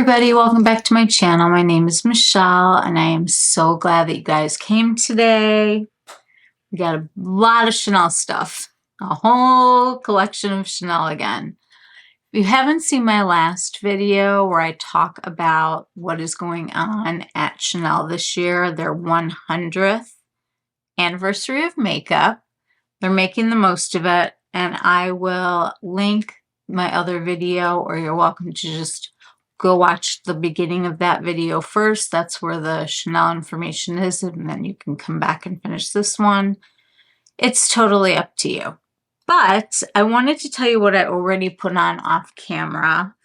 everybody, welcome back to my channel. My name is Michelle and I am so glad that you guys came today. We got a lot of Chanel stuff, a whole collection of Chanel again. If you haven't seen my last video where I talk about what is going on at Chanel this year, their 100th anniversary of makeup, they're making the most of it, and I will link my other video, or you're welcome to just go watch the beginning of that video first. That's where the Chanel information is, and then you can come back and finish this one. It's totally up to you. But I wanted to tell you what I already put on off camera.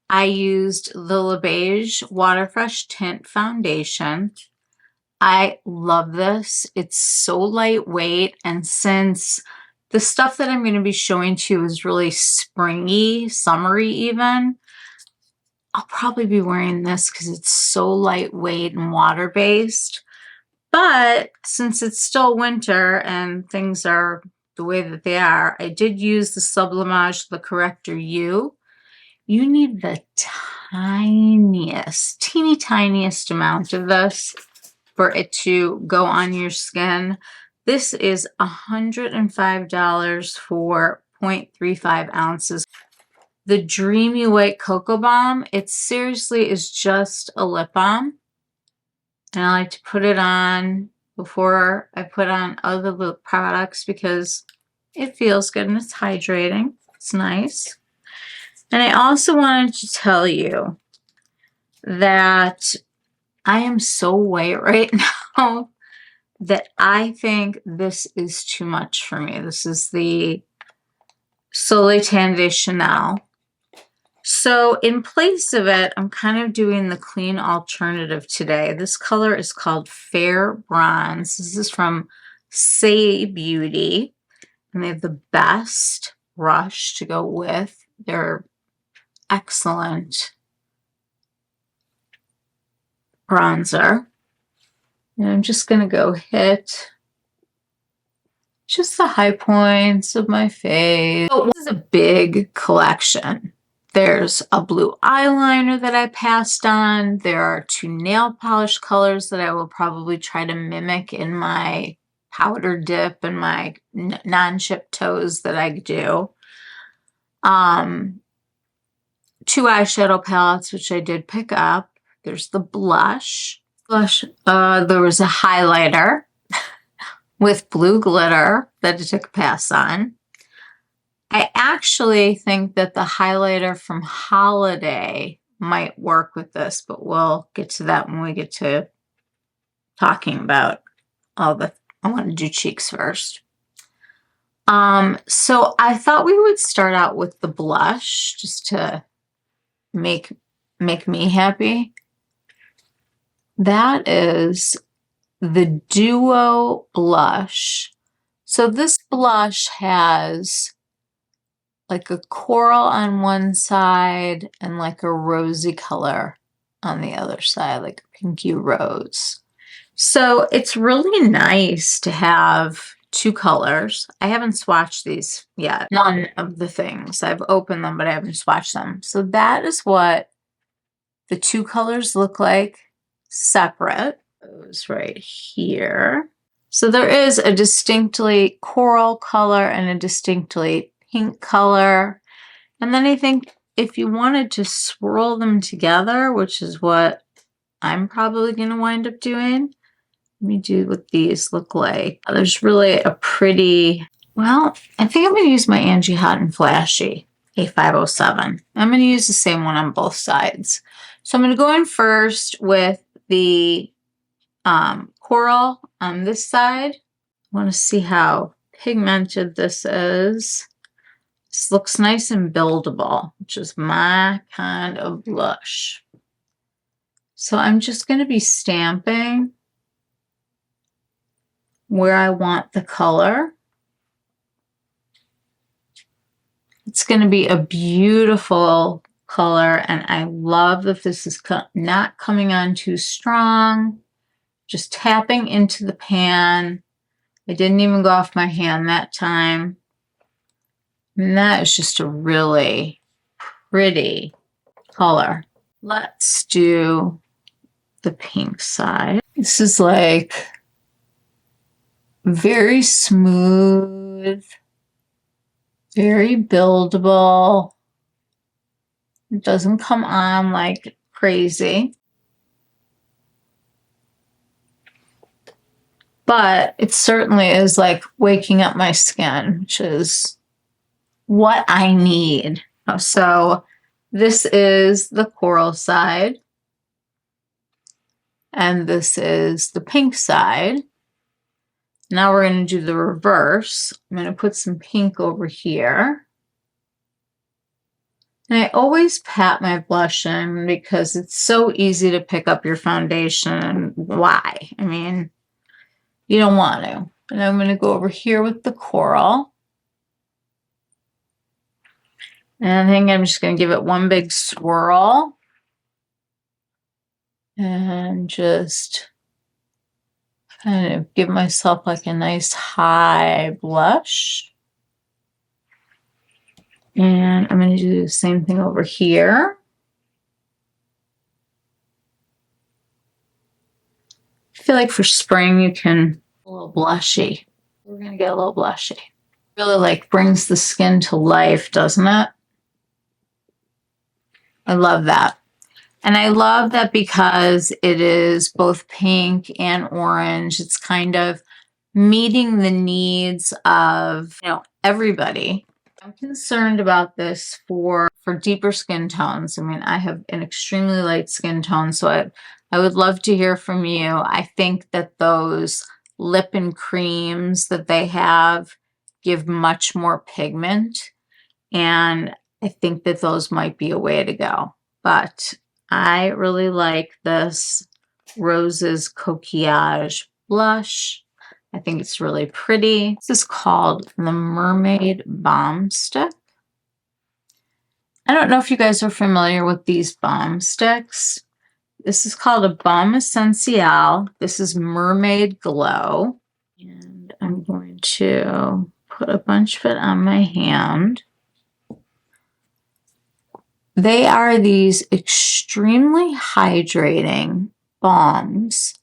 I used the Rivage Waterfresh Tint Foundation. I love this. It's so lightweight, and since the stuff that I'm going to be showing to you is really springy, summery even, I'll probably be wearing this because it's so lightweight and water-based. But since it's still winter and things are the way that they are, I did use the Sublimage The Corrector U. You need the tiniest, teeny tiniest amount of this for it to go on your skin. This is $105 for 0.35 ounces. The Dreamy White Cocoa Balm, it seriously is just a lip balm. And I like to put it on before I put on other lip products because it feels good and it's hydrating. It's nice. And I also wanted to tell you that I am so white right now that I think this is too much for me. This is the Soleil Tan de Chanel. So in place of it, I'm kind of doing the clean alternative today. This color is called Fair Bronze. This is from Say Beauty, and they have the best brush to go with their excellent bronzer. And I'm just going to go hit just the high points of my face. So this is a big collection. There's a blue eyeliner that I passed on. There are two nail polish colors that I will probably try to mimic in my powder dip and my non-chip toes that I do. 2 eyeshadow palettes, which I did pick up. There's the blush. There was a highlighter with blue glitter that I took a pass on. I actually think that the highlighter from Holiday might work with this, but we'll get to that when we get to talking about all the, I want to do cheeks first. So I thought we would start out with the blush just to make me happy. That is the Duo blush. So this blush has like a coral on one side and like a rosy color on the other side, like a pinky rose. So it's really nice to have 2 colors. I haven't swatched these yet. None of the things. I've opened them, but I haven't swatched them. So that is what the 2 colors look like separate. Those right here. So there is a distinctly coral color and a distinctly pink color. And then I think if you wanted to swirl them together, which is what I'm probably going to wind up doing, let me do what these look like. There's really a pretty, well, I think I'm going to use my Angie Hot and Flashy A507. I'm going to use the same one on both sides. So I'm going to go in first with the coral on this side. I want to see how pigmented this is. This looks nice and buildable, which is my kind of blush. So I'm just going to be stamping where I want the color. It's going to be a beautiful color, and I love that this is not coming on too strong. Just tapping into the pan. I didn't even go off my hand that time. And that is just a really pretty color. Let's do the pink side. This is like very smooth, very buildable. It doesn't come on like crazy. But it certainly is like waking up my skin, which is what I need. So this is the coral side. And this is the pink side. Now we're going to do the reverse. I'm going to put some pink over here. And I always pat my blush in because it's so easy to pick up your foundation. Why? I mean, you don't want to. And I'm going to go over here with the coral. And I think I'm just going to give it one big swirl. And just kind of give myself like a nice high blush. And I'm going to do the same thing over here. I feel like for spring you can a little blushy. We're going to get a little blushy. Really like brings the skin to life, doesn't it? I love that. And I love that because it is both pink and orange. It's kind of meeting the needs of, everybody. I'm concerned about this for deeper skin tones. I mean, I have an extremely light skin tone, so I would love to hear from you. I think that those lip and creams that they have give much more pigment, and I think that those might be a way to go. But I really like this Rose's Coquillage blush. I think it's really pretty. This is called the Mermaid Balm Stick. I don't know if you guys are familiar with these balm sticks. This is called a Baume Essentiel. This is Mermaid Glow. And I'm going to put a bunch of it on my hand. They are these extremely hydrating balms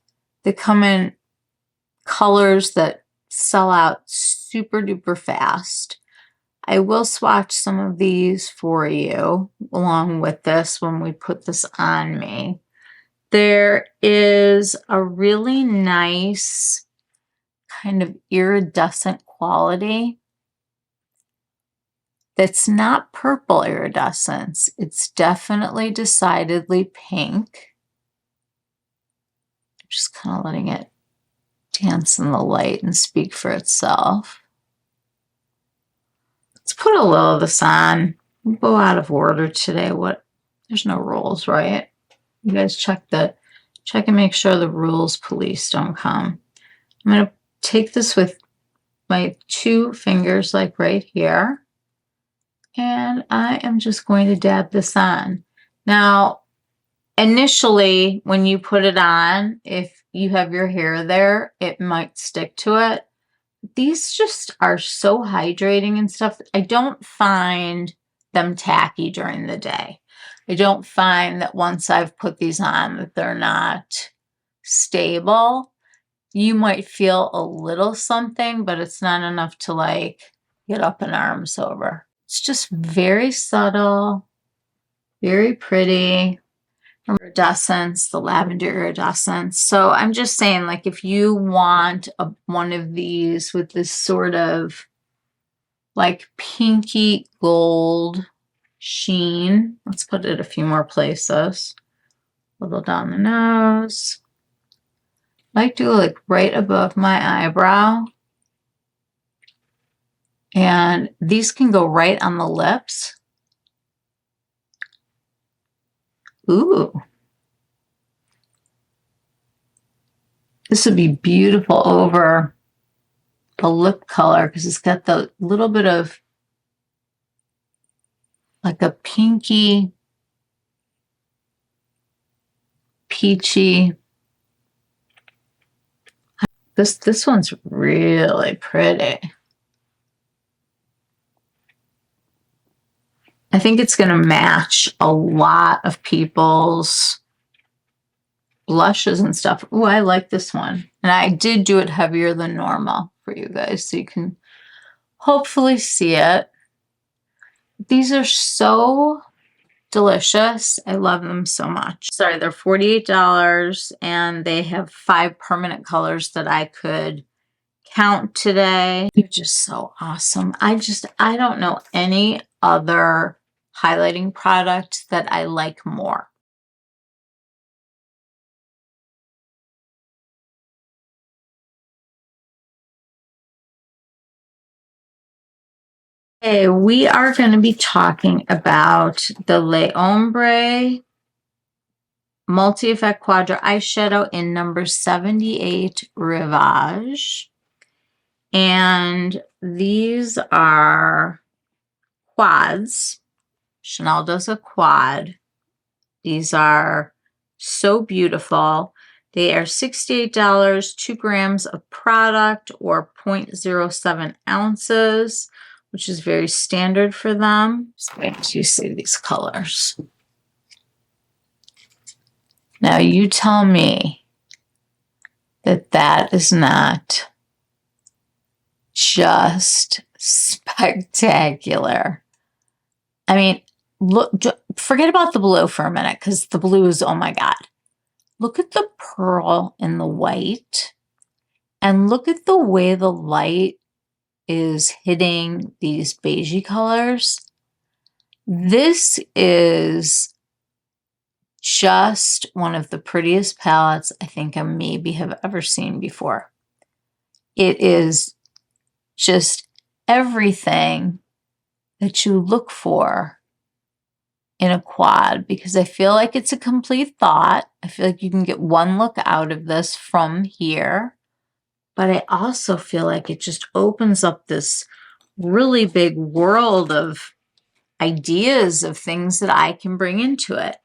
that come in colors that sell out super duper fast. I will swatch some of these for you along with this when we put this on me. There is a really nice kind of iridescent quality. That's not purple iridescence. It's definitely decidedly pink. Just kind of letting it dance in the light and speak for itself. Let's put a little of this on. We'll go out of order today. There's no rules, right? You guys check and make sure the rules police don't come. I'm going to take this with my two fingers, like right here. And I am just going to dab this on. Now, initially, when you put it on, if you have your hair there, it might stick to it. These just are so hydrating and stuff. I don't find them tacky during the day. I don't find that once I've put these on that they're not stable. You might feel a little something, but it's not enough to like get up in arms over. It's just very subtle, very pretty. Iridescence, the lavender iridescence. So I'm just saying, like, if you want one of these with this sort of like pinky gold sheen, let's put it a few more places. A little down the nose. I like to go like right above my eyebrow. And these can go right on the lips. Ooh. This would be beautiful over a lip color because it's got the little bit of like a pinky, peachy. This one's really pretty. I think it's going to match a lot of people's blushes and stuff. Oh, I like this one. And I did do it heavier than normal for you guys, so you can hopefully see it. These are so delicious. I love them so much. Sorry, they're $48 and they have 5 permanent colors that I could count today. They're just so awesome. I don't know any other highlighting product that I like more. Okay, we are going to be talking about the Les Ombres Multi-Effect Quadra Eyeshadow in number 78 Rivage. And these are quads. Chanel does a quad. These are so beautiful. They are $68, 2 grams of product, or 0.07 ounces, which is very standard for them. Just wait until you see these colors. Now you tell me that that is not just spectacular. I mean, look, forget about the blue for a minute, because the blue is, oh my God. Look at the pearl in the white, and look at the way the light is hitting these beigey colors. This is just one of the prettiest palettes I think I maybe have ever seen before. It is just everything that you look for in a quad, because I feel like it's a complete thought. I feel like you can get one look out of this from here, but I also feel like it just opens up this really big world of ideas of things that I can bring into it.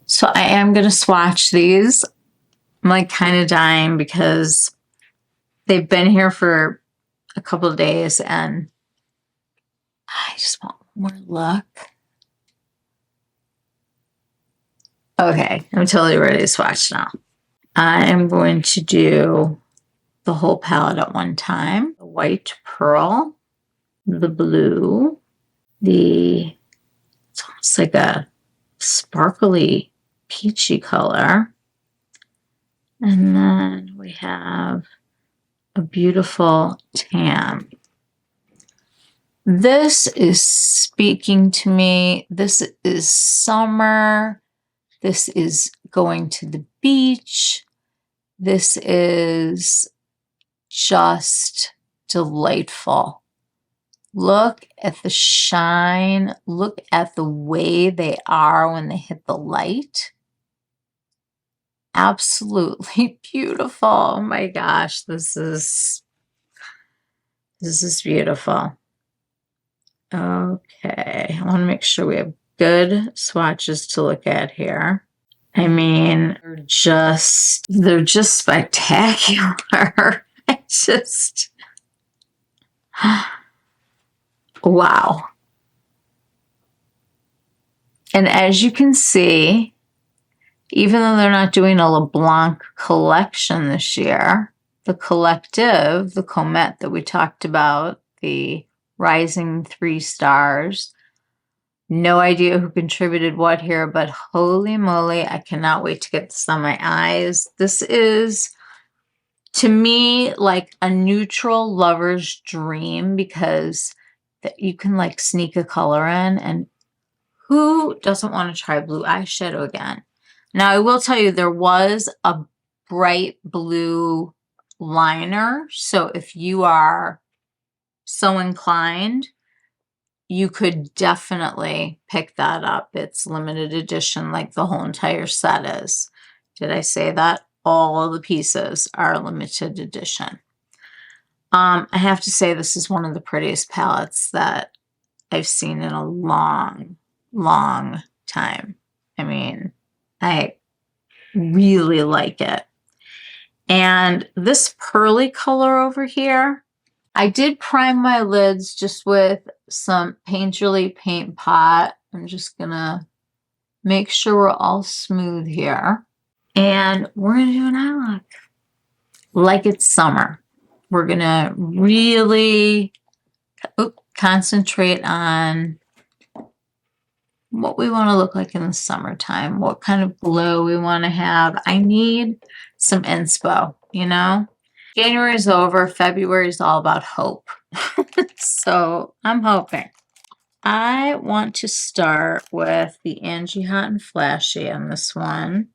So I am going to swatch these. I'm like kind of dying because they've been here for a couple of days and I just want one more look. Okay, I'm totally ready to swatch now. I am going to do the whole palette at one time. The white pearl, the blue, it's almost like a sparkly peachy color. And then we have a beautiful tan. This is speaking to me. This is summer. This is going to the beach. This is just delightful. Look at the shine. Look at the way they are when they hit the light. Absolutely beautiful. Oh my gosh, this is beautiful. Okay, I want to make sure we have good swatches to look at here. I mean, they're just spectacular. Wow. And as you can see, even though they're not doing a LeBlanc collection this year, the collective, the Comet that we talked about, the Rising 3 Stars, no idea who contributed what here, but holy moly, I cannot wait to get this on my eyes. This is, to me, like a neutral lover's dream, because you can like sneak a color in, and who doesn't want to try blue eyeshadow again? Now, I will tell you, there was a bright blue liner, so if you are so inclined, you could definitely pick that up. It's limited edition, like the whole entire set is. Did I say that? All of the pieces are limited edition. I have to say this is one of the prettiest palettes that I've seen in a long, long time. I mean, I really like it. And this pearly color over here, I did prime my lids just with some Painterly Paint Pot. I'm just gonna make sure we're all smooth here. And we're gonna do an eye look like it's summer. We're gonna really concentrate on what we want to look like in the summertime, what kind of glow we want to have. I need some inspo, you know? January's over, February's all about hope. So I'm hoping. I want to start with the Angie Hot and Flashy on this one.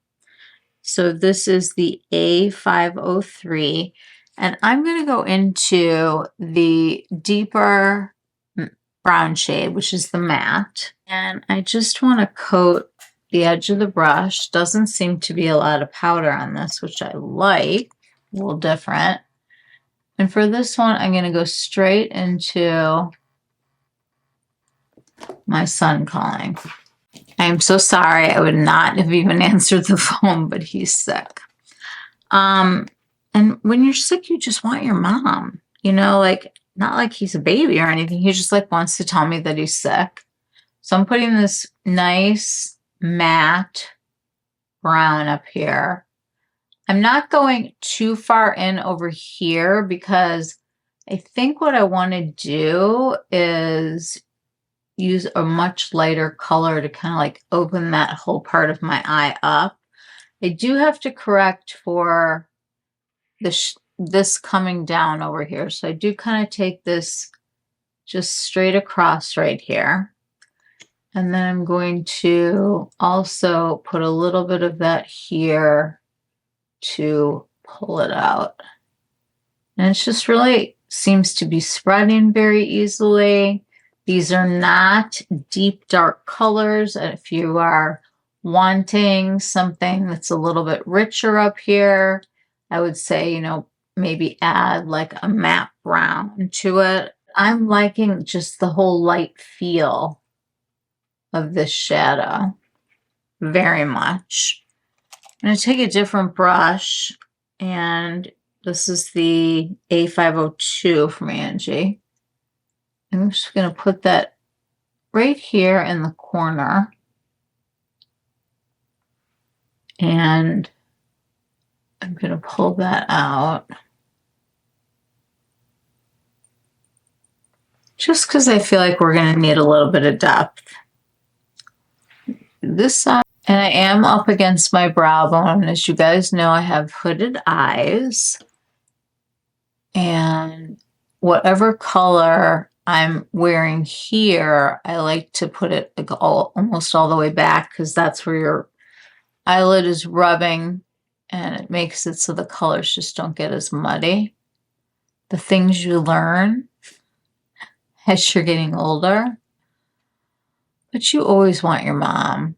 So this is the A503, and I'm going to go into the deeper brown shade, which is the matte. And I just want to coat the edge of the brush. Doesn't seem to be a lot of powder on this, which I like. A little different. And for this one, I'm going to go straight into my son calling. I'm so sorry. I would not have even answered the phone, but he's sick. And when you're sick, you just want your mom, you know, like, not like he's a baby or anything. He just like wants to tell me that he's sick. So I'm putting this nice matte brown up here. I'm not going too far in over here because I think what I want to do is use a much lighter color to kind of like open that whole part of my eye up. I do have to correct for this coming down over here. So I do kind of take this just straight across right here. And then I'm going to also put a little bit of that here to pull it out. And it's just really seems to be spreading very easily. These are not deep dark colors. If you are wanting something that's a little bit richer up here, I would say, you know, maybe add like a matte brown to it. I'm liking just the whole light feel of this shadow very much. I'm going to take a different brush, and this is the A502 from Angie. I'm just going to put that right here in the corner. And I'm going to pull that out. Just because I feel like we're going to need a little bit of depth. This side, and I am up against my brow bone. As you guys know, I have hooded eyes. And whatever color I'm wearing here, I like to put it like almost all the way back because that's where your eyelid is rubbing, and it makes it so the colors just don't get as muddy. The things you learn as you're getting older. But you always want your mom.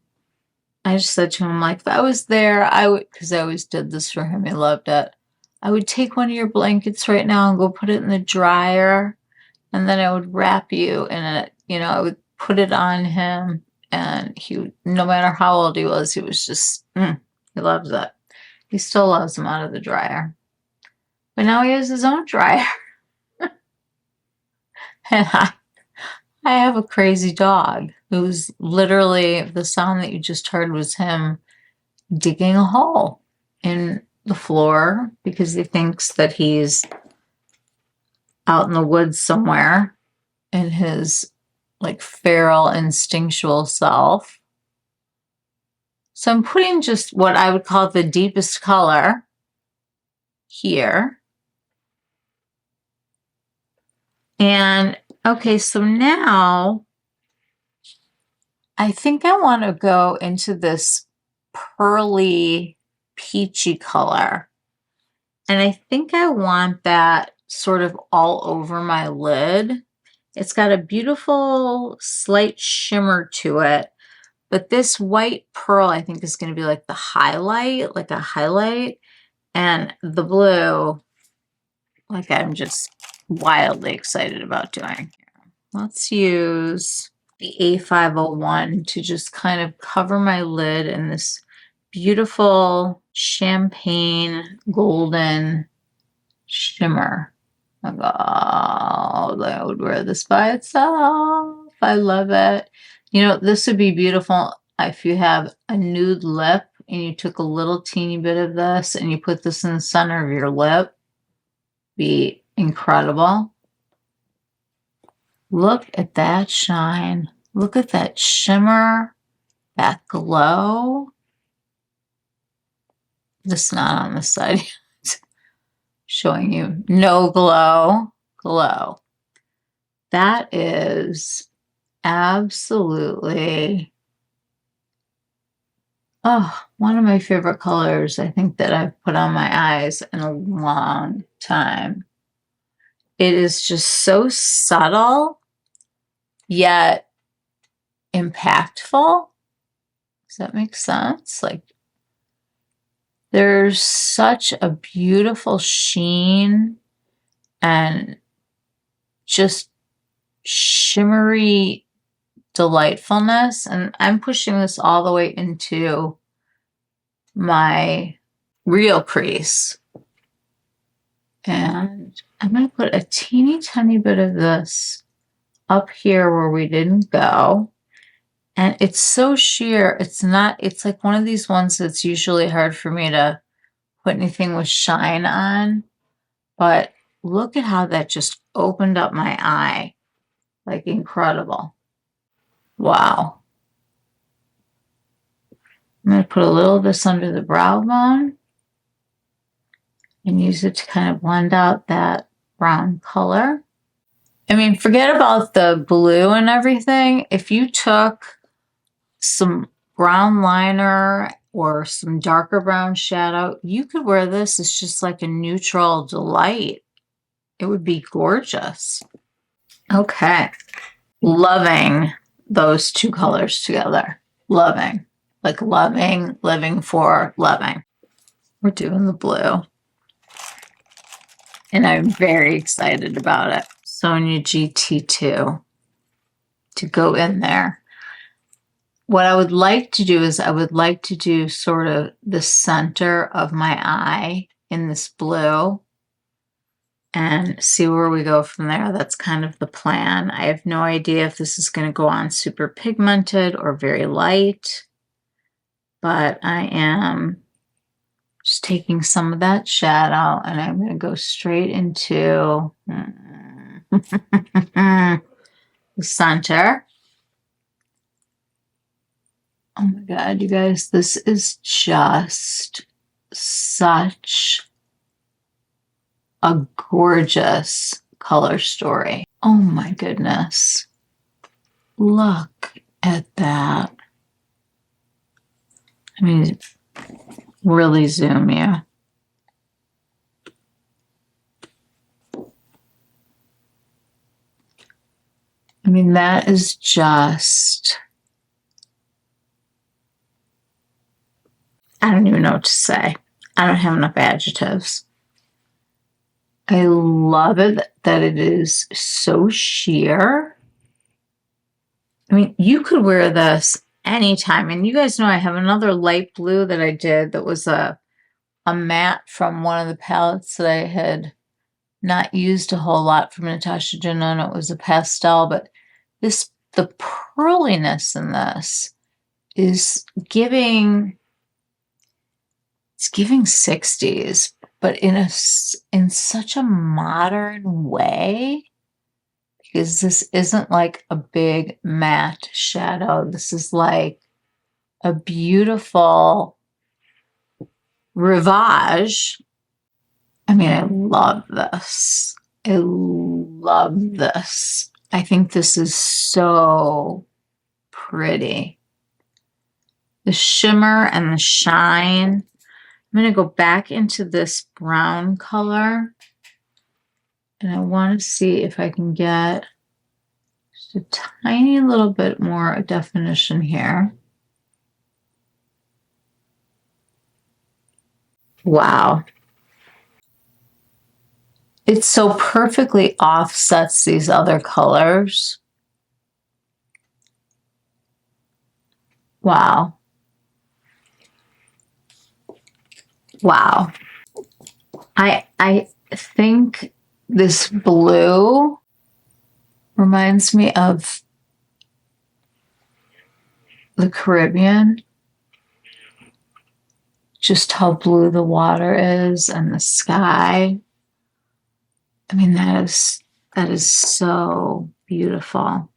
I just said to him, like, if I was there, I would, because I always did this for him. He loved it. I would take one of your blankets right now and go put it in the dryer, and then I would wrap you in it. You know, I would put it on him, and he would, no matter how old he was just, he loves it. He still loves him out of the dryer. But now he has his own dryer. And I have a crazy dog who's literally, the sound that you just heard was him digging a hole in the floor because he thinks that he's out in the woods somewhere in his like feral instinctual self. So I'm putting just what I would call the deepest color here. And okay, so now I think I want to go into this pearly peachy color. And I think I want that sort of all over my lid. It's got a beautiful slight shimmer to it. But this white pearl, I think, is going to be like the highlight, like a highlight. And the blue, like I'm just wildly excited about doing. Let's use the A501 to just kind of cover my lid in this beautiful champagne golden shimmer Oh my God, I would wear this by itself. I love it. You know, this would be beautiful if you have a nude lip and you took a little teeny bit of this and you put this in the center of your lip. Be incredible. Look at that shine. Look at that shimmer, that glow. Just not on the side. Showing you no glow. Glow. That is absolutely, oh, one of my favorite colors I think that I've put on my eyes in a long time. It is just so subtle, yet impactful. Does that make sense? Like, there's such a beautiful sheen and just shimmery delightfulness. And I'm pushing this all the way into my real crease. And I'm going to put a teeny tiny bit of this up here where we didn't go. And it's so sheer. It's like one of these ones that's usually hard for me to put anything with shine on. But look at how that just opened up my eye. Like, incredible. Wow. I'm going to put a little of this under the brow bone and use it to kind of blend out that brown color. I mean, forget about the blue and everything. If you took some brown liner or some darker brown shadow, you could wear this as just like a neutral delight. It would be gorgeous. Okay. Loving those two colors together. Loving. Like loving, living for loving. We're doing the blue. And I'm very excited about it. Sonia GT2 to go in there. What I would like to do is I would like to do sort of the center of my eye in this blue and see where we go from there. That's kind of the plan. I have no idea if this is going to go on super pigmented or very light, but I am just taking some of that shadow and I'm going to go straight into the center. Oh my God, you guys, this is just such a gorgeous color story. Oh my goodness. Look at that. I mean, really zoom you. I mean, that is just, I don't even know what to say. I don't have enough adjectives. I love it that it is so sheer. I mean, you could wear this anytime. And you guys know I have another light blue that I did that was a matte from one of the palettes that I had not used a whole lot from Natasha Denona. It was a pastel, but the pearliness in this is giving, it's giving 60s, but in such a modern way, because this isn't like a big matte shadow. This is like a beautiful Rivage. I mean, I love this. I love this. I think this is so pretty. The shimmer and the shine. I'm going to go back into this brown color. And I want to see if I can get just a tiny little bit more definition here. Wow. It so perfectly offsets these other colors. Wow. Wow. I think This blue reminds me of the Caribbean. Just how blue the water is and the sky. I mean, that is so beautiful. I'm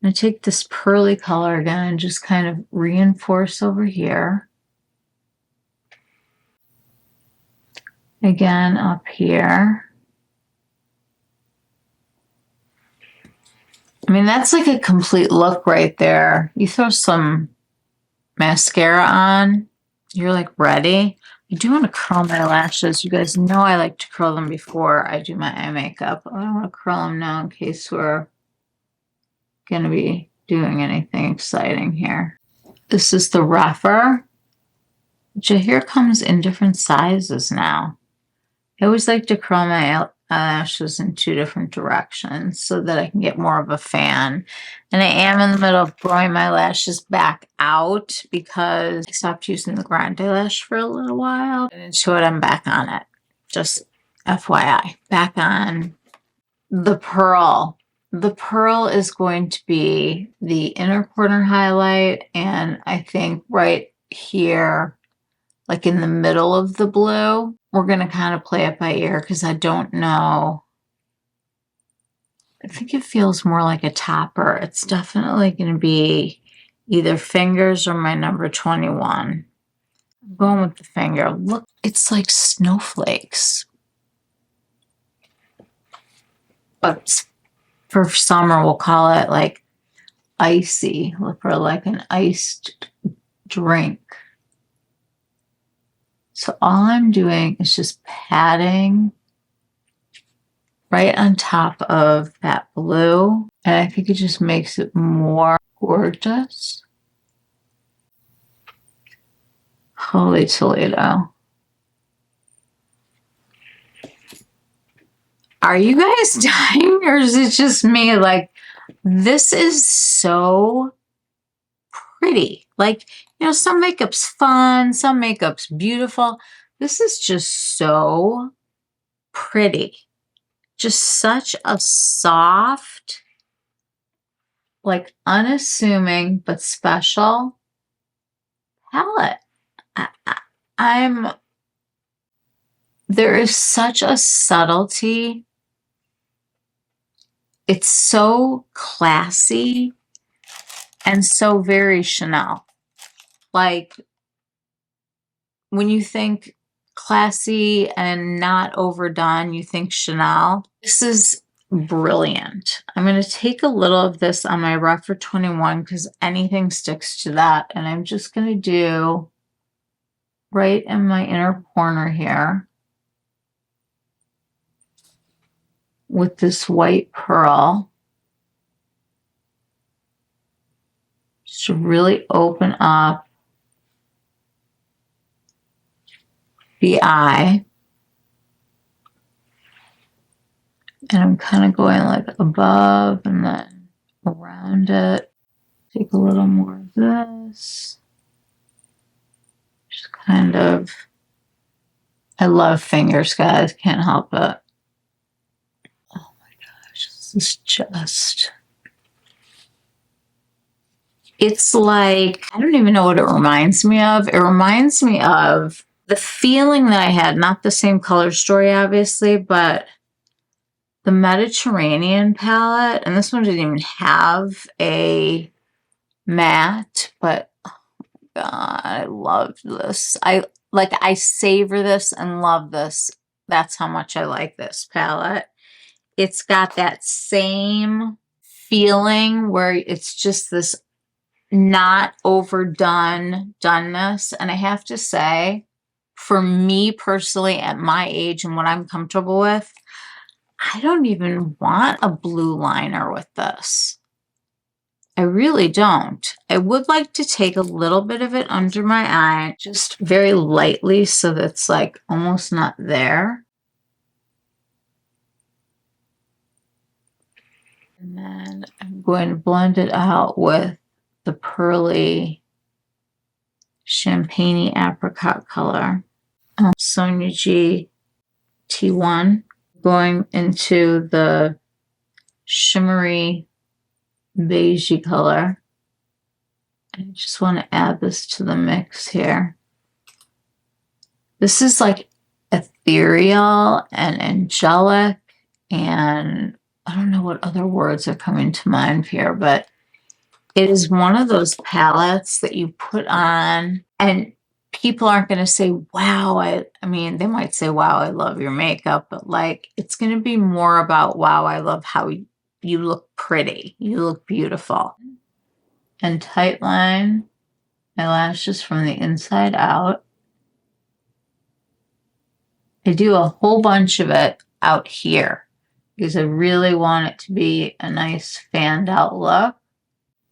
going to take this pearly color again and just kind of reinforce over here. Again, up here. I mean, that's like a complete look right there. You throw some mascara on, you're like ready. I do want to curl my lashes. You guys know I like to curl them before I do my eye makeup. I don't want to curl them now in case we're going to be doing anything exciting here. This is the rougher, which I hear comes in different sizes now. I always like to curl my eyelashes in 2 different directions so that I can get more of a fan. And I am in the middle of growing my lashes back out because I stopped using the grande lash for a little while. And so I'm back on it. Just FYI, back on the pearl. The pearl is going to be the inner corner highlight, and I think right here, like in the middle of the blue, we're going to kind of play it by ear because I don't know. I think it feels more like a topper. It's definitely going to be either fingers or my number 21. I'm going with the finger. Look, it's like snowflakes. But for summer, we'll call it like icy, or like an iced drink. So all I'm doing is just patting right on top of that blue. And I think it just makes it more gorgeous. Holy Toledo. Are you guys dying, or is it just me? Like, this is so pretty. Like, you know, some makeup's fun, some makeup's beautiful. This is just so pretty. Just such a soft, like unassuming but special palette. There is such a subtlety. It's so classy and so very Chanel. Like, when you think classy and not overdone, you think Chanel. This is brilliant. I'm going to take a little of this on my rougher 21 because anything sticks to that. And I'm just going to do right in my inner corner here with this white pearl. Just to really open up the eye. And I'm kind of going like above and then around it. Take a little more of this. Just kind of, I love fingers, guys. Can't help it. Oh my gosh, this is just, it's like, I don't even know what it reminds me of. It reminds me of the feeling that I had, not the same color story, obviously, but the Mediterranean palette. And this one didn't even have a matte, but oh my God, I love this. I savor this and love this. That's how much I like this palette. It's got that same feeling where it's just this not overdone doneness. And I have to say, for me personally, at my age and what I'm comfortable with, I don't even want a blue liner with this. I really don't. I would like to take a little bit of it under my eye, just very lightly, so that's like almost not there. And then I'm going to blend it out with the pearly champagne apricot color. Sonia G T1. going into the shimmery beigey color. I just want to add this to the mix here. This is like ethereal and angelic, and I don't know what other words are coming to mind here, but it is one of those palettes that you put on and people aren't going to say, wow, I mean, they might say, wow, I love your makeup, but like, it's going to be more about, wow, I love how you look pretty. You look beautiful. And tight line my lashes from the inside out. I do a whole bunch of it out here because I really want it to be a nice fanned out look.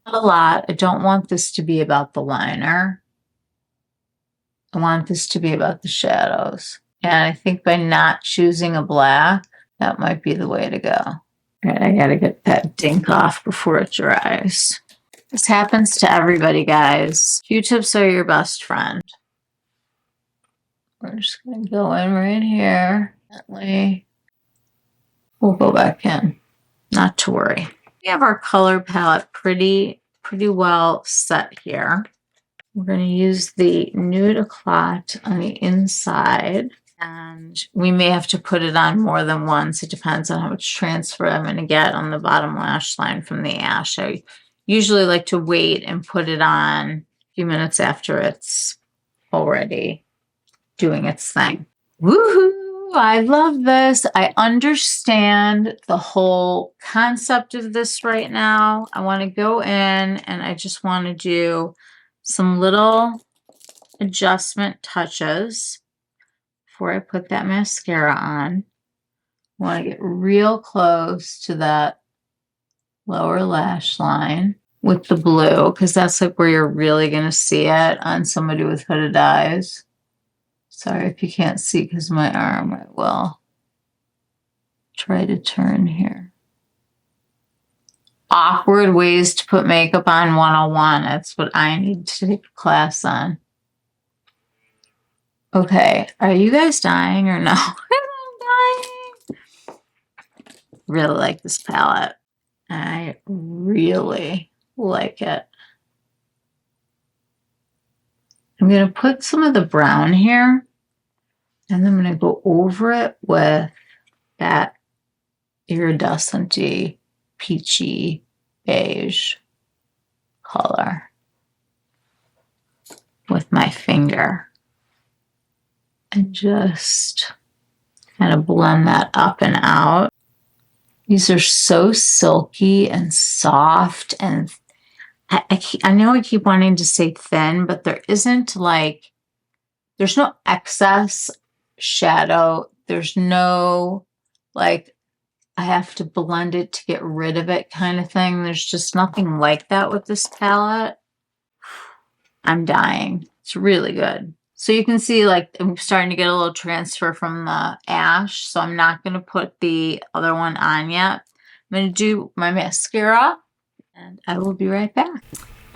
Not a lot. I don't want this to be about the liner. I want this to be about the shadows. And I think by not choosing a black, that might be the way to go. All right, I gotta get that dink off before it dries. This happens to everybody, guys. Q-tips are your best friend. We're just gonna go in right here. That way, we'll go back in. Not to worry. We have our color palette pretty well set here. We're going to use the Nude Eclat on the inside, and we may have to put it on more than once. It depends on how much transfer I'm going to get on the bottom lash line from the ash. I usually like to wait and put it on a few minutes after it's already doing its thing. Woohoo! I love this. I understand the whole concept of this right now. I want to go in and I just want to do some little adjustment touches before I put that mascara on. I want to get real close to that lower lash line with the blue, because that's like where you're really going to see it on somebody with hooded eyes. Sorry if you can't see because of my arm. I will try to turn here. Awkward ways to put makeup on 101. That's what I need to take a class on. Okay, are you guys dying or no? I'm dying. Really like this palette. I really like it. I'm going to put some of the brown here, and I'm going to go over it with that iridescent-y, peachy beige color with my finger. And just kind of blend that up and out. These are so silky and soft, and I know I keep wanting to say thin, but there isn't like, there's no excess shadow. There's no like, I have to blend it to get rid of it kind of thing. There's just nothing like that with this palette. I'm dying. It's really good. So you can see like I'm starting to get a little transfer from the ash. So I'm not going to put the other one on yet. I'm going to do my mascara and I will be right back.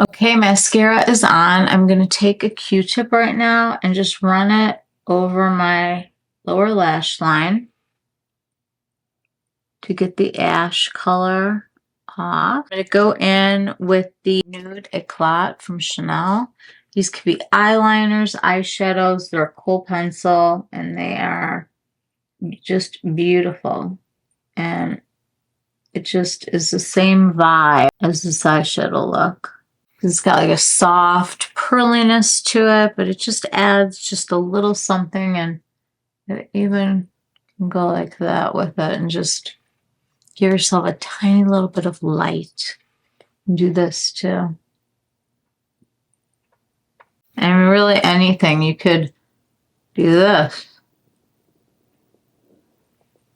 Okay, mascara is on. I'm going to take a Q-tip right now and just run it over my lower lash line to get the ash color off. I'm going to go in with the Nude Eclat from Chanel. These could be eyeliners, eyeshadows. They're a kohl pencil, and they are just beautiful. And it just is the same vibe as this eyeshadow look. It's got like a soft pearliness to it, but it just adds just a little something, and it even can go like that with it and just give yourself a tiny little bit of light. Do this too. And really anything, you could do this.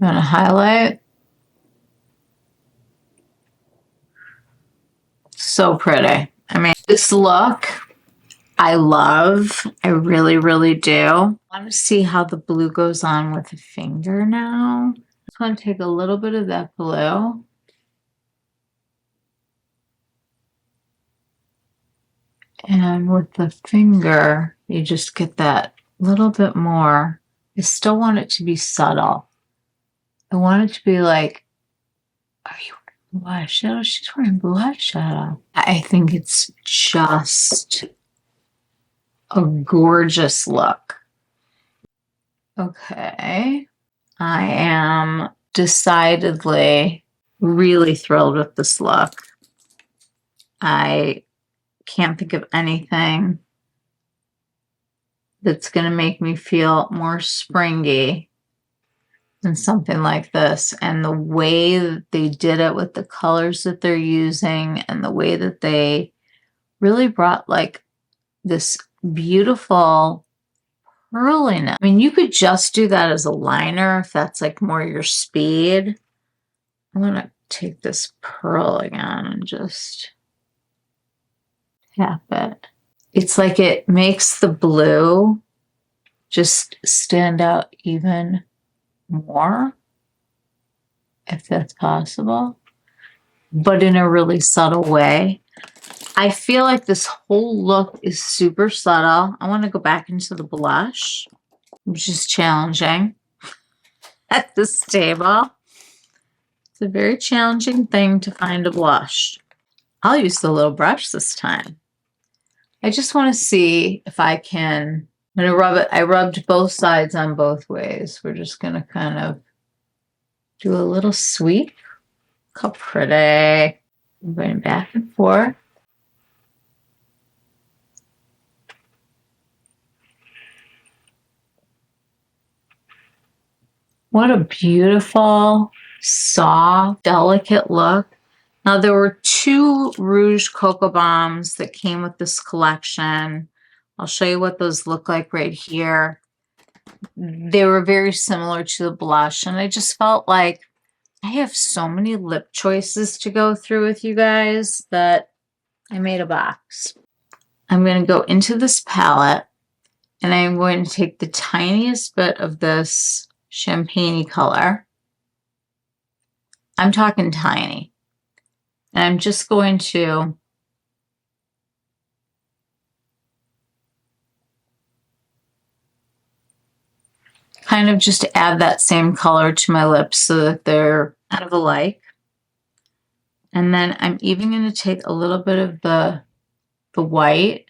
I'm going to highlight. So pretty. I mean, this look, I love. I really, really do. I want to see how the blue goes on with the finger now. I'm just going to take a little bit of that blue. And with the finger, you just get that little bit more. I still want it to be subtle. I want it to be like, are you wearing blue eyeshadow? She's wearing blue eyeshadow. I think it's just a gorgeous look. Okay. I am decidedly really thrilled with this look. I can't think of anything that's going to make me feel more springy than something like this. And the way that they did it with the colors that they're using and the way that they really brought like this beautiful pearliness. I mean, you could just do that as a liner if that's like more your speed. I'm going to take this pearl again and just tap it. It's like it makes the blue just stand out even more, if that's possible, but in a really subtle way. I feel like this whole look is super subtle. I want to go back into the blush, which is challenging at this table. It's a very challenging thing to find a blush. I'll use the little brush this time. I just want to see if I can. I'm going to rub it. I rubbed both sides on both ways. We're just going to kind of do a little sweep. Look how pretty. I'm going back and forth. What a beautiful, soft, delicate look. Now, there were 2 Rouge Cocoa Bombs that came with this collection. I'll show you what those look like right here. They were very similar to the blush, and I just felt like I have so many lip choices to go through with you guys that I made a box. I'm going to go into this palette, and I'm going to take the tiniest bit of this champagne color. I'm talking tiny. And I'm just going to kind of just add that same color to my lips so that they're kind of alike. And then I'm even going to take a little bit of the white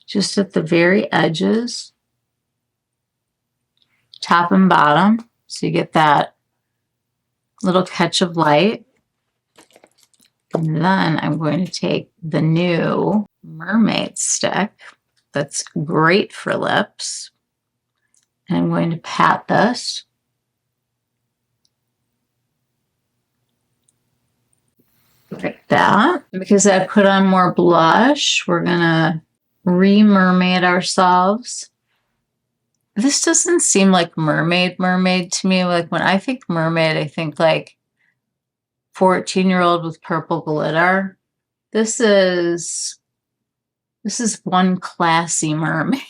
just at the very edges, top and bottom, so you get that little catch of light. And then I'm going to take the new mermaid stick that's great for lips, and I'm going to pat this. Like that. Because I put on more blush, we're gonna re-mermaid ourselves. This doesn't seem like mermaid to me. Like when I think mermaid, I think like 14-year-old with purple glitter. This is one classy mermaid.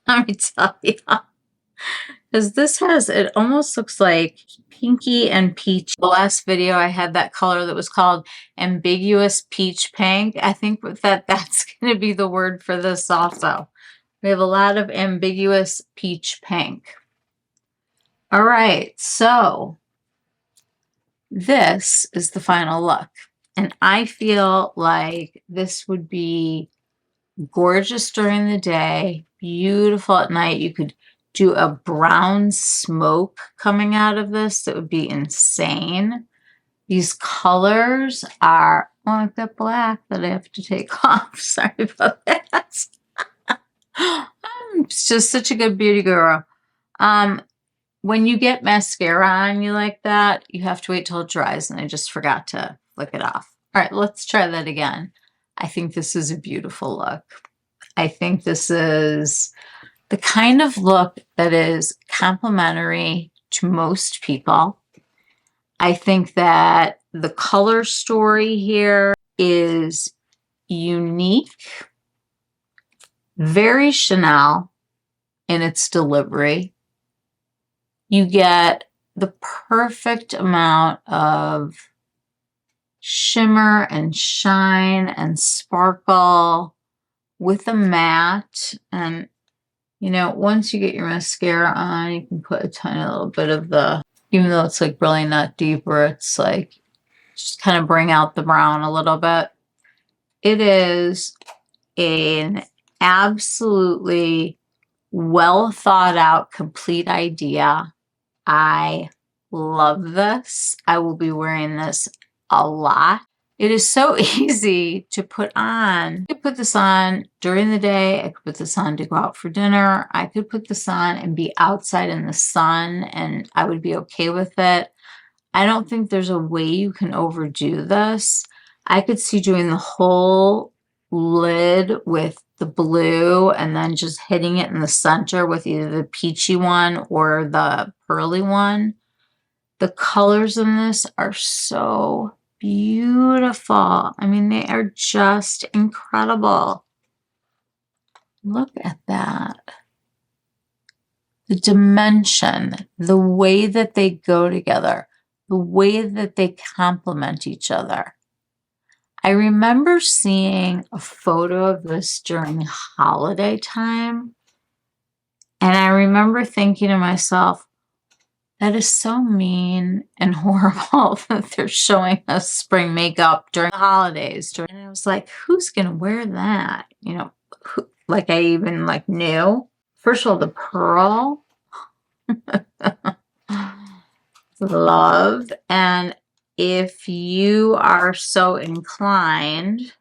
Let me tell you. Because this has, it almost looks like pinky and peach. The last video I had that color that was called ambiguous peach pink. I think that's going to be the word for this also. We have a lot of ambiguous peach pink. All right, so this is the final look. And I feel like this would be gorgeous during the day, beautiful at night. You could do a brown smoke coming out of this. That would be insane. These colors are, oh, I've got black that I have to take off. Sorry about that. I'm just such a good beauty guru. When you get mascara on you like that, you have to wait till it dries, and I just forgot to flick it off. All right, let's try that again. I think this is a beautiful look. I think this is the kind of look that is complimentary to most people. I think that the color story here is unique, very Chanel in its delivery. You get the perfect amount of shimmer and shine and sparkle with a matte, and You know, once you get your mascara on, you can put a tiny little bit of the, even though it's like really not deeper, it's like just kind of bring out the brown a little bit. It is an absolutely well thought out, complete idea. I love this. I will be wearing this a lot. It is so easy to put on. I could put this on during the day. I could put this on to go out for dinner. I could put this on and be outside in the sun and I would be okay with it. I don't think there's a way you can overdo this. I could see doing the whole lid with the blue and then just hitting it in the center with either the peachy one or the pearly one. The colors in this are so beautiful. I mean, they are just incredible. Look at that. The dimension, the way that they go together, the way that they complement each other. I remember seeing a photo of this during holiday time, and I remember thinking to myself, that is so mean and horrible that they're showing us spring makeup during the holidays. And I was like, who's going to wear that? You know, like I even like knew. First of all, the pearl. Love. And if you are so inclined,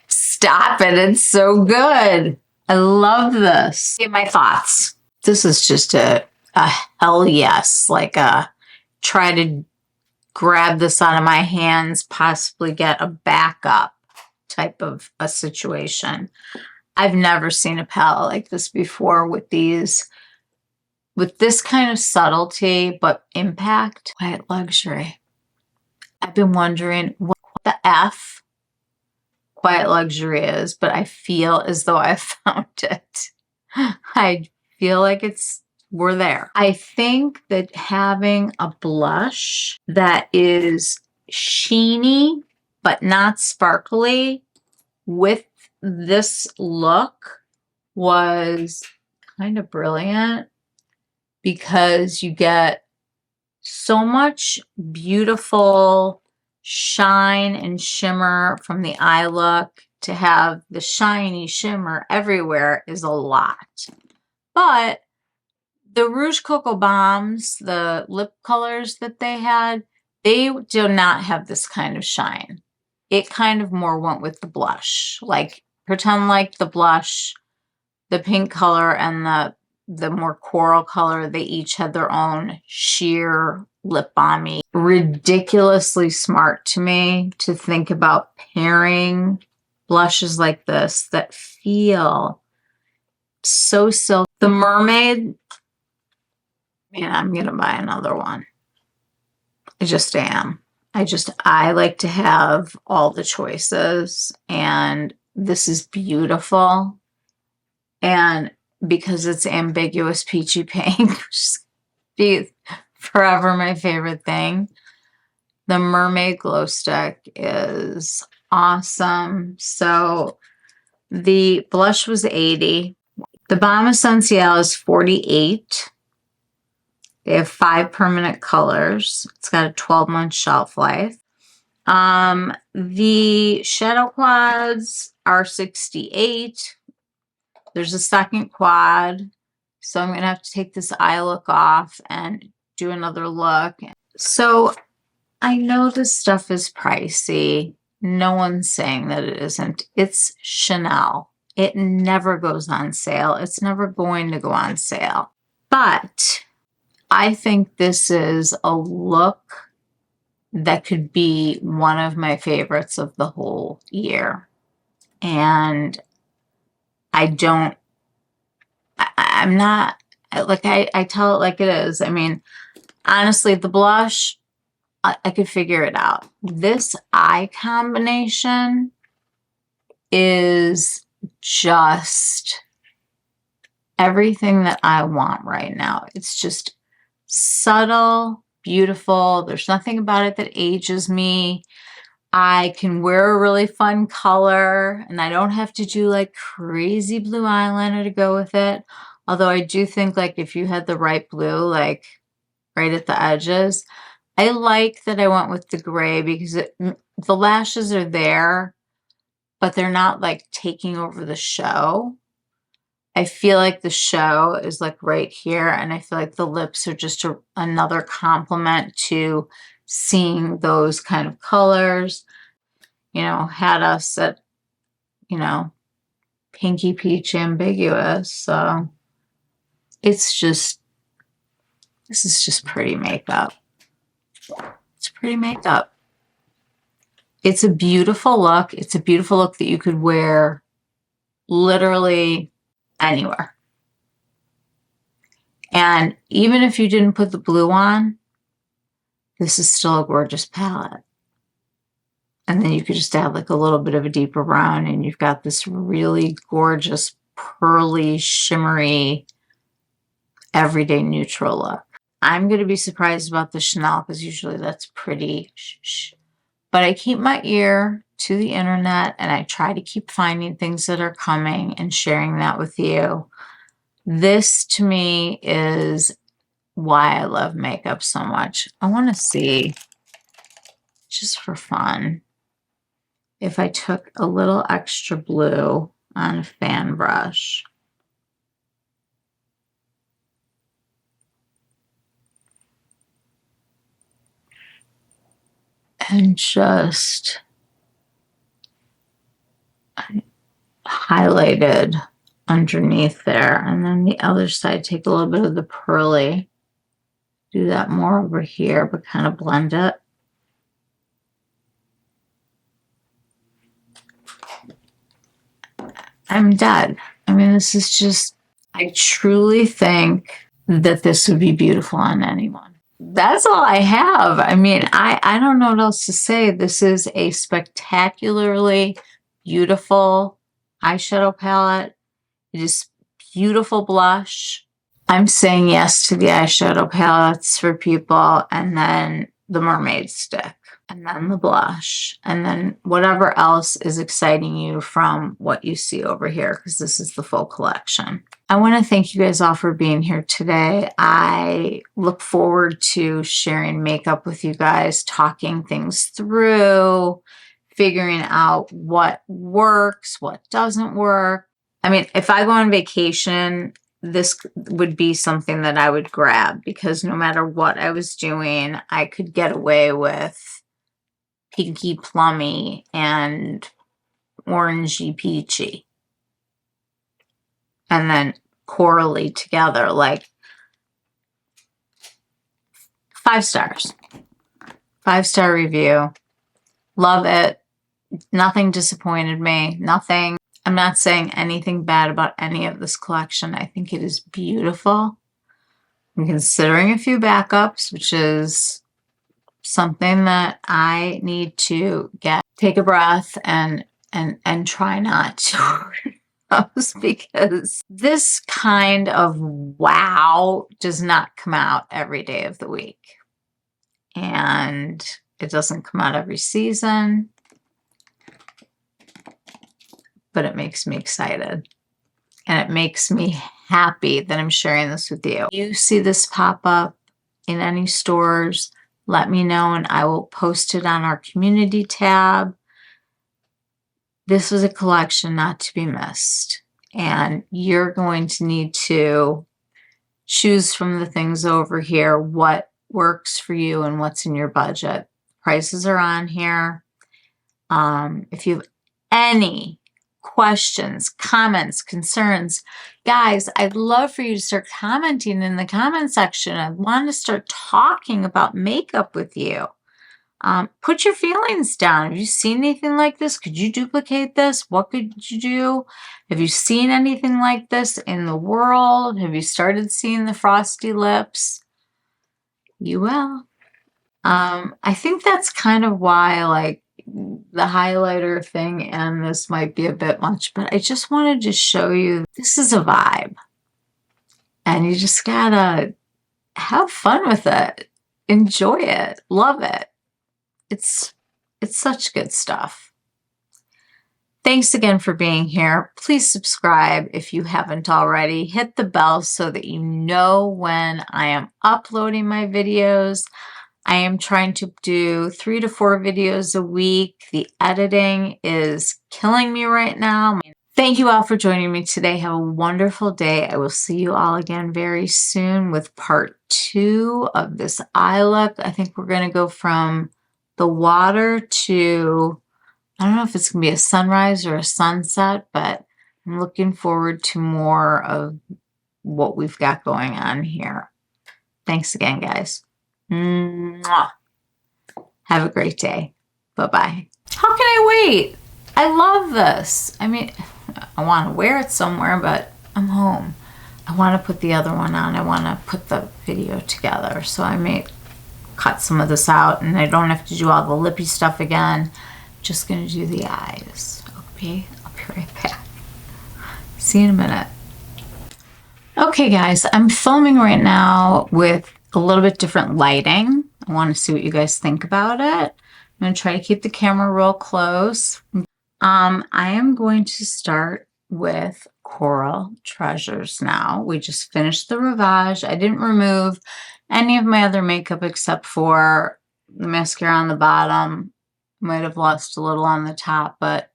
stop it. It's so good. I love this. Get my thoughts. This is just a hell yes. Like try to grab this out of my hands, possibly get a backup type of a situation. I've never seen a palette like this before with these, with this kind of subtlety, but impact. Quiet Luxury. I've been wondering what the F Quiet Luxury is, but I feel as though I found it. I feel like we're there. I think that having a blush that is sheeny, but not sparkly with this look was kind of brilliant because you get so much beautiful shine and shimmer from the eye look. To have the shiny shimmer everywhere is a lot. But the Rouge Coco Bombs, the lip colors that they had, they do not have this kind of shine. It kind of more went with the blush. Like, pretend like the blush, the pink color and the more coral color, they each had their own sheer lip balmy. Ridiculously smart to me to think about pairing blushes like this that feel so silky. The Mermaid, man, I'm gonna buy another one. I just am. I like to have all the choices, and this is beautiful. And because it's ambiguous peachy pink, just be forever my favorite thing. The Mermaid Glow Stick is awesome. So the blush was 80. The Baume Essentiel is 48. They have 5 permanent colors. It's got a 12-month shelf life. The shadow quads are 68. There's a second quad. So I'm going to have to take this eye look off and do another look. So I know this stuff is pricey. No one's saying that it isn't. It's Chanel. It never goes on sale. It's never going to go on sale. But I think this is a look that could be one of my favorites of the whole year. And I'm not, like, I tell it like it is. I mean, honestly, the blush, I could figure it out. This eye combination is just everything that I want right now. It's just subtle, beautiful. There's nothing about it that ages me. I can wear a really fun color, and I don't have to do like crazy blue eyeliner to go with it. Although I do think like if you had the right blue, like right at the edges, I like that I went with the gray because the lashes are there, but they're not like taking over the show. I feel like the show is like right here, and I feel like the lips are just another complement to seeing those kind of colors. You know, had us at, you know, pinky peach ambiguous. So it's just, this is just pretty makeup. It's pretty makeup. It's a beautiful look. It's a beautiful look that you could wear literally anywhere. And even if you didn't put the blue on, this is still a gorgeous palette. And then you could just add like a little bit of a deeper brown, and you've got this really gorgeous, pearly, shimmery, everyday neutral look. I'm going to be surprised about the Chanel because usually that's pretty shh. But I keep my ear to the internet, and I try to keep finding things that are coming and sharing that with you. This to me is why I love makeup so much. I want to see, just for fun, if I took a little extra blue on a fan brush and just highlighted underneath there, and then the other side, take a little bit of the pearly, do that more over here, but kind of blend it. I'm dead. I mean, this is just, I truly think that this would be beautiful on anyone. That's all I have. I mean, I don't know what else to say. This is a spectacularly beautiful eyeshadow palette. It is beautiful blush. I'm saying yes to the eyeshadow palettes for people, and then the mermaid stick, and then the blush, and then whatever else is exciting you from what you see over here, because this is the full collection. I want to thank you guys all for being here today. I look forward to sharing makeup with you guys, talking things through, figuring out what works, what doesn't work. I mean, if I go on vacation, this would be something that I would grab, because no matter what I was doing, I could get away with pinky plummy and orangey peachy. And then corally together, like 5 stars. 5-star review. Love it. Nothing disappointed me. Nothing. I'm not saying anything bad about any of this collection. I think it is beautiful. I'm considering a few backups, which is something that I need to take a breath and try not to because this kind of wow does not come out every day of the week. And it doesn't come out every season. But it makes me excited, and it makes me happy that I'm sharing this with you. If you see this pop up in any stores, let me know, and I will post it on our community tab. This was a collection not to be missed, and you're going to need to choose from the things over here what works for you and what's in your budget. Prices are on here. If you have any questions, comments, concerns, guys, I'd love for you to start commenting in the comment section. I want to start talking about makeup with you. Put your feelings down. Have you seen anything like this? Could you duplicate this? What could you do? Have you seen anything like this in the world? Have you started seeing the frosty lips? You will. I think that's kind of why, like, the highlighter thing and this might be a bit much, but I just wanted to show you this is a vibe, and you just gotta have fun with it, enjoy it, love it. It's It's such good stuff. Thanks again for being here. Please subscribe if you haven't already. Hit the bell so that you know when I am uploading my videos. I am trying to do 3 to 4 videos a week. The editing is killing me right now. Thank you all for joining me today. Have a wonderful day. I will see you all again very soon with part 2 of this eye look. I think we're going to go from the water to, I don't know if it's going to be a sunrise or a sunset, but I'm looking forward to more of what we've got going on here. Thanks again, guys. Mwah. Have a great day. Bye-bye. How can I wait? I love this. I mean, I want to wear it somewhere, but I'm home. I want to put the other one on. I want to put the video together. So I may cut some of this out and I don't have to do all the lippy stuff again. Just going to do the eyes. Okay, I'll be right back. See you in a minute. Okay, guys, I'm filming right now with a little bit different lighting. I want to see what you guys think about it. I'm going to try to keep the camera real close. I am going to start with Coral Treasures now. We just finished the Rivage. I didn't remove any of my other makeup except for the mascara on the bottom. Might have lost a little on the top, but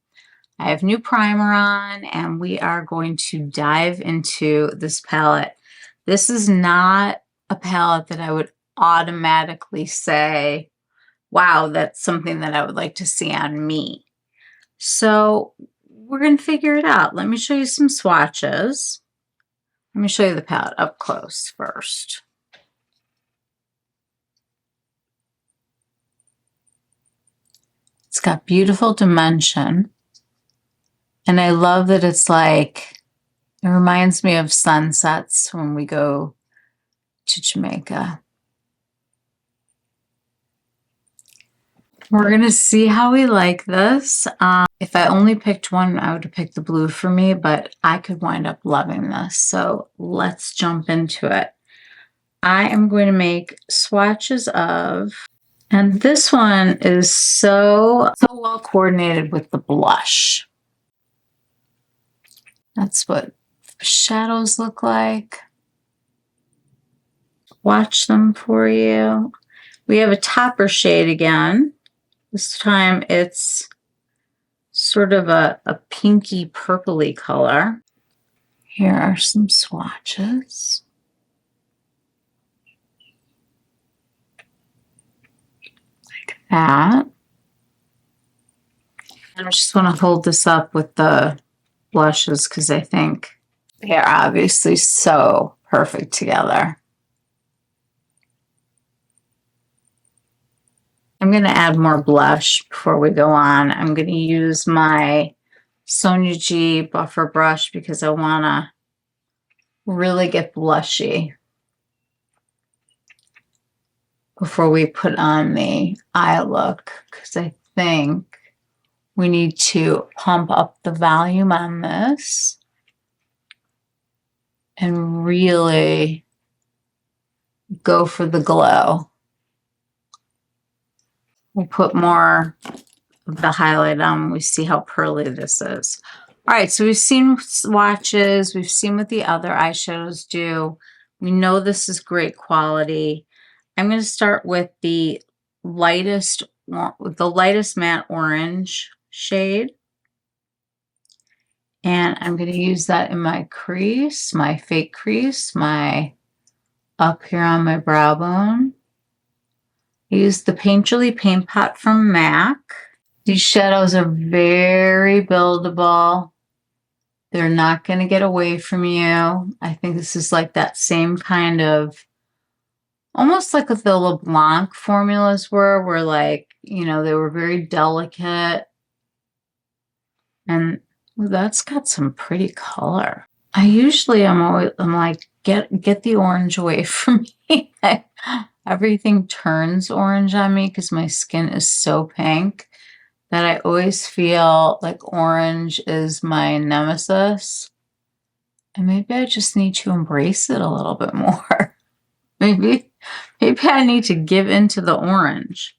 I have new primer on and we are going to dive into this palette. This is not a palette that I would automatically say, wow, that's something that I would like to see on me. So we're going to figure it out. Let me show you some swatches. Let me show you the palette up close first. It's got beautiful dimension. And I love that it's like, it reminds me of sunsets when we go to Jamaica. We're going to see how we like this. If I only picked one, I would have picked the blue for me, but I could wind up loving this. So let's jump into it. I am going to make swatches of, and this one is so well coordinated with the blush. That's what shadows look like. Watch them for you. We have a topper shade again. This time it's sort of a pinky purpley color. Here are some swatches. Like that. I just want to hold this up with the blushes because I think they are obviously so perfect together. I'm going to add more blush before we go on. I'm going to use my Sonia G buffer brush because I want to really get blushy before we put on the eye look, because I think we need to pump up the volume on this and really go for the glow. We'll put more of the highlight on when we see how pearly this is. All right, so we've seen swatches. We've seen what the other eyeshadows do. We know this is great quality. I'm going to start with the lightest matte orange shade. And I'm going to use that in my crease, my fake crease, up here on my brow bone. I used the Painterly Paint Pot from MAC. These shadows are very buildable. They're not going to get away from you. I think this is like that same kind of, almost like what the LeBlanc formulas were, where like, you know, they were very delicate. And that's got some pretty color. I'm like, get the orange away from me. Everything turns orange on me because my skin is so pink that I always feel like orange is my nemesis. And maybe I just need to embrace it a little bit more. Maybe I need to give into the orange.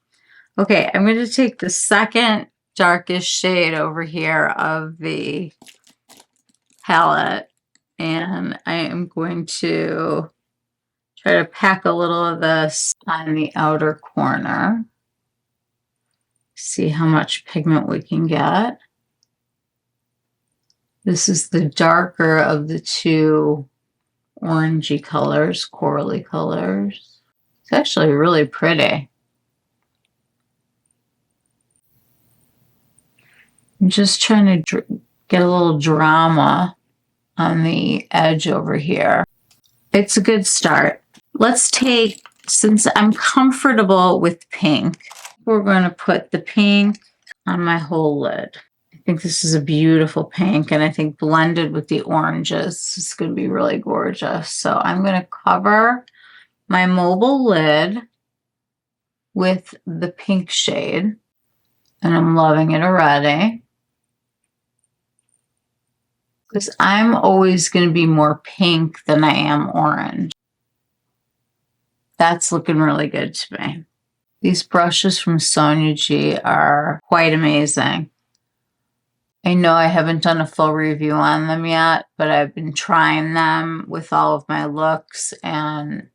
Okay, I'm going to take the second darkest shade over here of the palette, and I am going to try to pack a little of this on the outer corner. See how much pigment we can get. This is the darker of the two orangey colors, corally colors. It's actually really pretty. I'm just trying to get a little drama on the edge over here. It's a good start. Let's take, since I'm comfortable with pink, we're going to put the pink on my whole lid. I think this is a beautiful pink, and I think blended with the oranges, it's going to be really gorgeous. So I'm going to cover my mobile lid with the pink shade, and I'm loving it already. Because I'm always going to be more pink than I am orange. That's looking really good to me. These brushes from Sonia G are quite amazing. I know I haven't done a full review on them yet, but I've been trying them with all of my looks, and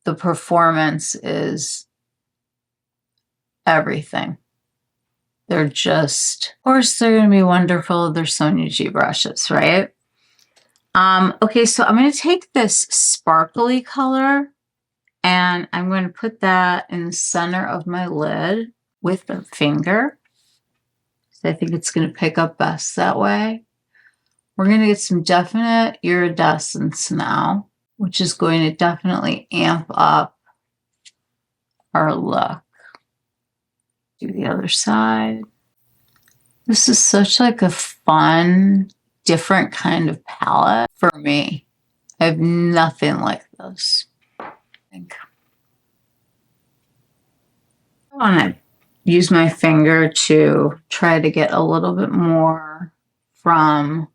the performance is everything. They're just, of course, they're going to be wonderful. They're Sonia G brushes, right? Okay, so I'm going to take this sparkly color, and I'm going to put that in the center of my lid with the finger. So I think it's going to pick up best that way. We're going to get some definite iridescence now, which is going to definitely amp up our look. Do the other side. This is such like a fun, different kind of palette for me. I have nothing like this. I think I want to use my finger to try to get a little bit more from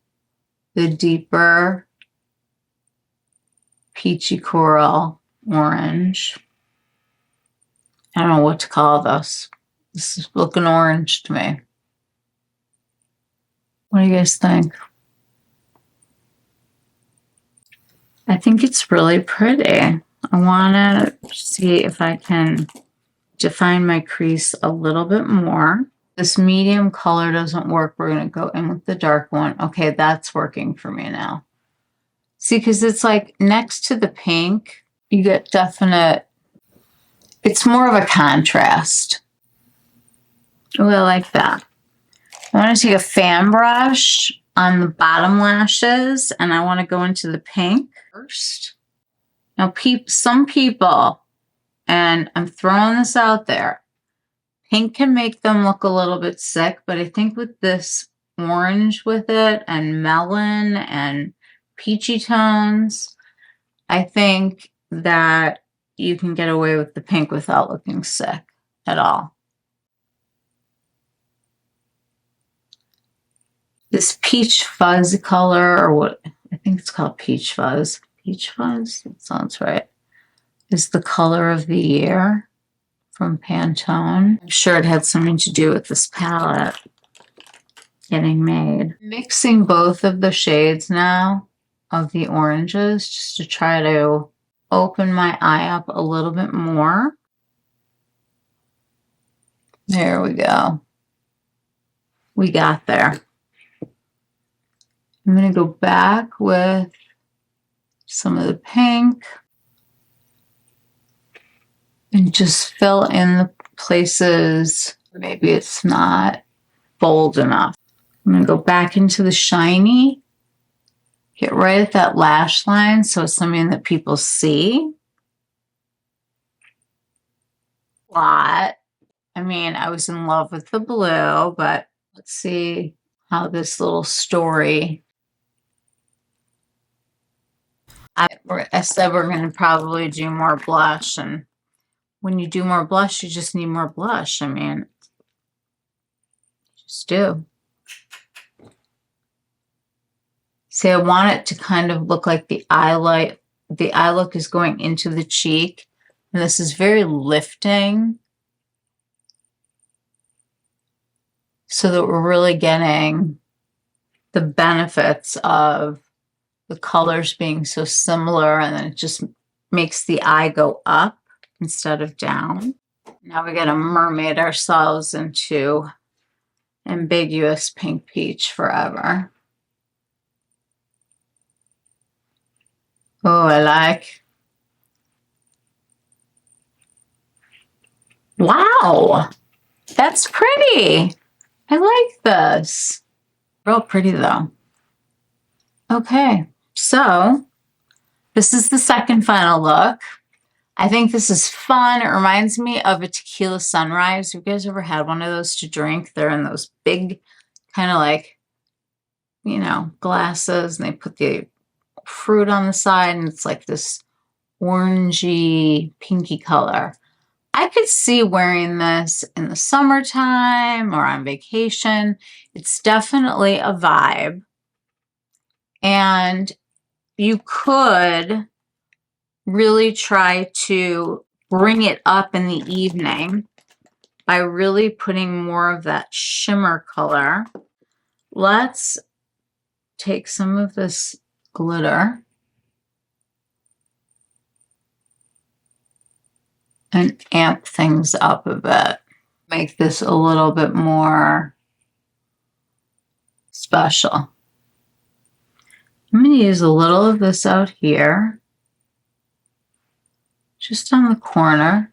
the deeper peachy coral orange. I don't know what to call this. This is looking orange to me. What do you guys think? I think it's really pretty. I want to see if I can define my crease a little bit more. This medium color doesn't work. We're going to go in with the dark one. Okay, that's working for me now. See, because it's like next to the pink, you get definite, it's more of a contrast. Oh, I like that. I want to take a fan brush on the bottom lashes, and I want to go into the pink first. Now, some people, and I'm throwing this out there, pink can make them look a little bit sick, but I think with this orange with it and melon and peachy tones, I think that you can get away with the pink without looking sick at all. This peach fuzz color, or what I think it's called peach fuzz. Peach fuzz, that sounds right. Is the color of the year from Pantone. I'm sure it had something to do with this palette getting made. Mixing both of the shades now of the oranges just to try to open my eye up a little bit more. There we go. We got there. I'm going to go back with some of the pink and just fill in the places maybe it's not bold enough. I'm going to go back into the shiny, get right at that lash line so it's something that people see. I mean, I was in love with the blue, but let's see how this little story. I said we're going to probably do more blush, and when you do more blush, you just need more blush. I mean, just do. See, I want it to kind of look like the eye look is going into the cheek, and this is very lifting. so that we're really getting the benefits of the colors being so similar, and then it just makes the eye go up instead of down. Now we gotta mermaid ourselves into ambiguous pink peach forever. Oh, I like. Wow, that's pretty. I like this. Real pretty though. Okay, so this is the second final look. I think this is fun. It reminds me of a tequila sunrise. Have you guys ever had one of those to drink? They're in those big kind of like, you know, glasses, and they put the fruit on the side, and it's like this orangey, pinky color. I could see wearing this in the summertime or on vacation. It's definitely a vibe. And you could really try to bring it up in the evening by really putting more of that shimmer color. Let's take some of this glitter and amp things up a bit. Make this a little bit more special. I'm going to use a little of this out here, just on the corner,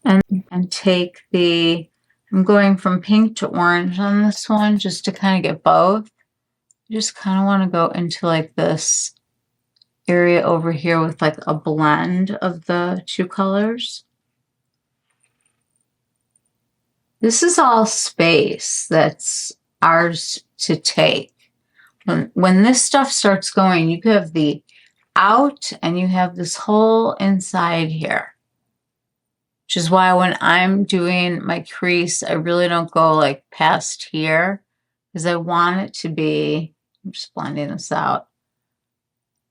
and take the, I'm going from pink to orange on this one just to kind of get both. I just kind of want to go into like this area over here with like a blend of the two colors. This is all space that's ours to take. When this stuff starts going, you have the out and you have this whole inside here, which is why when I'm doing my crease, I really don't go like past here, because I want it to be, I'm just blending this out,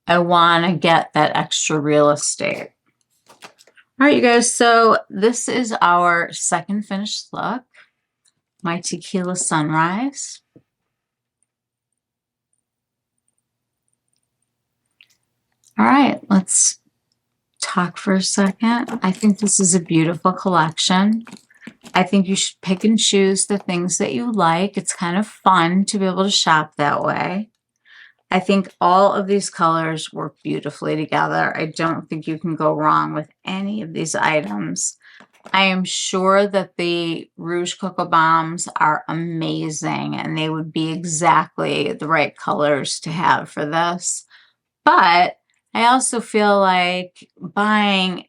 I want to get that extra real estate. All right, you guys, so this is our second finished look, my Tequila Sunrise. All right, let's talk for a second. I think this is a beautiful collection. I think you should pick and choose the things that you like. It's kind of fun to be able to shop that way. I think all of these colors work beautifully together. I don't think you can go wrong with any of these items. I am sure that the Rouge Cocoa Bombs are amazing, and they would be exactly the right colors to have for this. But I also feel like buying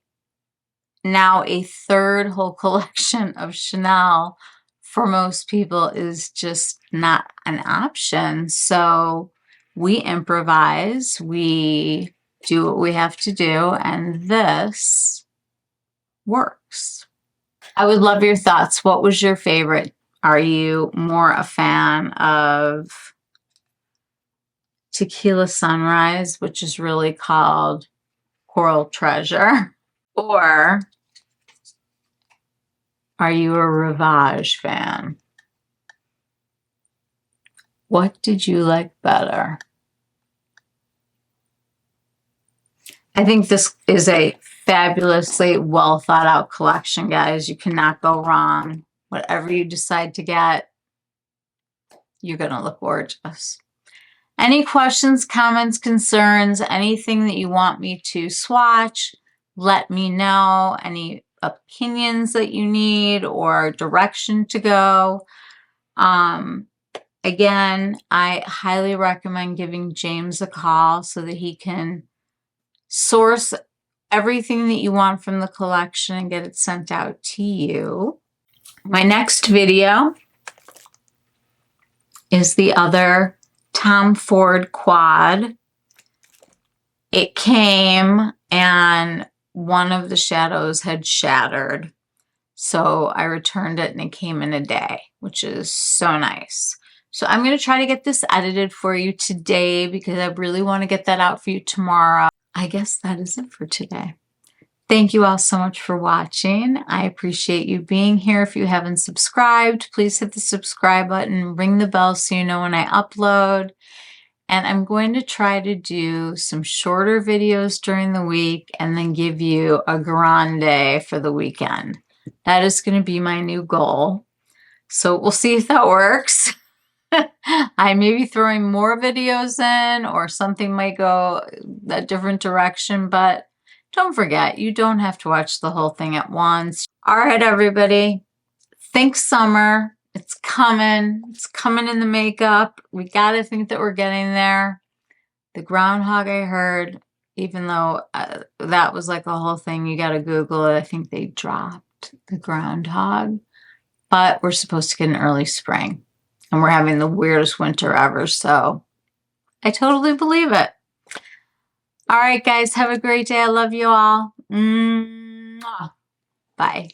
now a third whole collection of Chanel for most people is just not an option. So we improvise, we do what we have to do, and this works. I would love your thoughts. What was your favorite? Are you more a fan of Tequila Sunrise, which is really called Coral Treasure? Or are you a Rivage fan? What did you like better? I think this is a fabulously well thought out collection, guys. You cannot go wrong. Whatever you decide to get, you're going to look gorgeous. Any questions, comments, concerns, anything that you want me to swatch, let me know. Any opinions that you need or direction to go. Again, I highly recommend giving James a call so that he can source everything that you want from the collection and get it sent out to you. My next video is the other Tom Ford quad. It came and one of the shadows had shattered. So I returned it and it came in a day, which is so nice. So I'm going to try to get this edited for you today because I really want to get that out for you tomorrow. I guess that is it for today. Thank you all so much for watching. I appreciate you being here. If you haven't subscribed, please hit the subscribe button, ring the bell so you know when I upload. And I'm going to try to do some shorter videos during the week and then give you a grande for the weekend. That is going to be my new goal. So we'll see if that works. I may be throwing more videos in, or something might go a different direction, but don't forget, you don't have to watch the whole thing at once. All right, everybody, think summer. It's coming. It's coming in the makeup. We got to think that we're getting there. The groundhog, I heard, even though that was like a whole thing, you got to Google it. I think they dropped the groundhog, but we're supposed to get an early spring. And we're having the weirdest winter ever, so I totally believe it. All right, guys, have a great day. I love you all. Mwah. Bye.